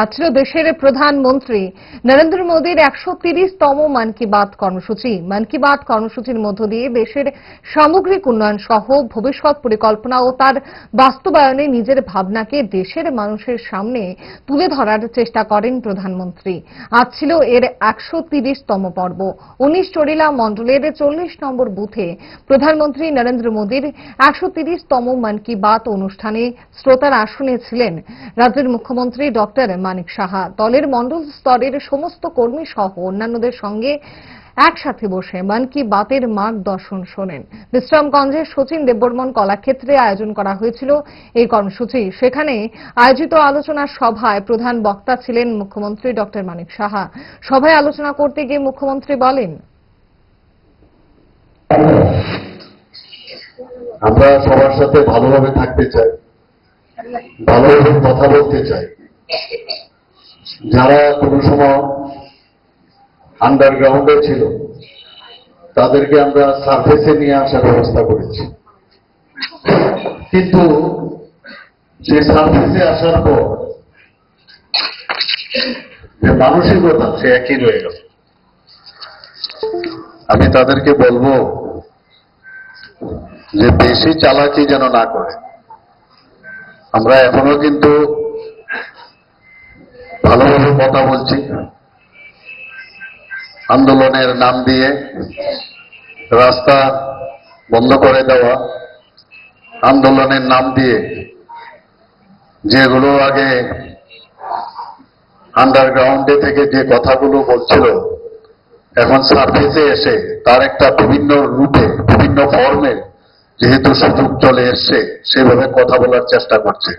আজ ছিল দেশের প্রধানমন্ত্রী নরেন্দ্র মোদীর ১৩০তম মন কি বাত কর্মসূচি। মন কি বাত কর্মসূচির মধ্য দিয়ে দেশের সামগ্রিক উন্নয়ন সহ ভবিষ্যৎ পরিকল্পনা ও তার বাস্তবায়নে নিজের ভাবনাকে দেশের মানুষের সামনে তুলে ধরার চেষ্টা করেন প্রধানমন্ত্রী। আজ ছিল এর ১৩০তম পর্ব। ১৯ চরিলা মণ্ডলের ৪০ নম্বর বুথে প্রধানমন্ত্রী নরেন্দ্র মোদীর ১৩০তম মন কি বাত অনুষ্ঠানে শ্রোতার আসনে ছিলেন রাজ্যের মুখ্যমন্ত্রী ডক্টর মানিক সাহা। দলের মণ্ডল স্তরের সমস্ত কর্মী সহ অন্যান্যদের সঙ্গে একসাথে বসে মন কি বাতের মার্গদর্শন শোনেন। বিশ্রামগঞ্জের শচীন দেববর্মন কলাক্ষেত্রে আয়োজন করা হয়েছিল এই কর্মসূচি। সেখানে আয়োজিত আলোচনা সভায় প্রধান বক্তা ছিলেন মুখ্যমন্ত্রী ডক্টর মানিক সাহা। সভায় আলোচনা করতে গিয়ে মুখ্যমন্ত্রী বলেন, আমরা সবার সাথে ভালোভাবে থাকতে চাই, ভালোভাবে কথা বলতে চাই। যারা কোনো সময় আন্ডারগ্রাউন্ডে ছিল তাদেরকে আমরা সার্ফেসে নিয়ে আসার ব্যবস্থা করেছি, কিন্তু সেই সার্ফেসে আসার পর যে মানসিকতা সে একই রয়ে গেল। আমি তাদেরকে বলবো যে বেশি চালাকি যেন না করে। আমরা এখনো কিন্তু ভালোভাবে কথা বলছি। আন্দোলনের নাম দিয়ে রাস্তা বন্ধ করে দেওয়া, আন্দোলনের নাম দিয়ে যেগুলো আগে আন্ডারগ্রাউন্ডে থেকে যে কথাগুলো বলছিল, এখন সার্ফেসে এসে তার একটা বিভিন্ন রূপে বিভিন্ন ফর্মে যেহেতু সুযোগ চলে এসছে সেভাবে কথা বলার চেষ্টা করছে।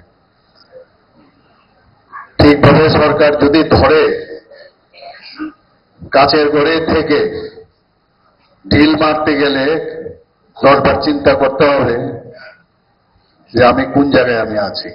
ঠিকভাবে সরকার যদি ধরে, কাছের ঘরে থেকে ঢিল মারতে গেলে 10বার চিন্তা করতে হবে যে আমি কোন জায়গায় আছি।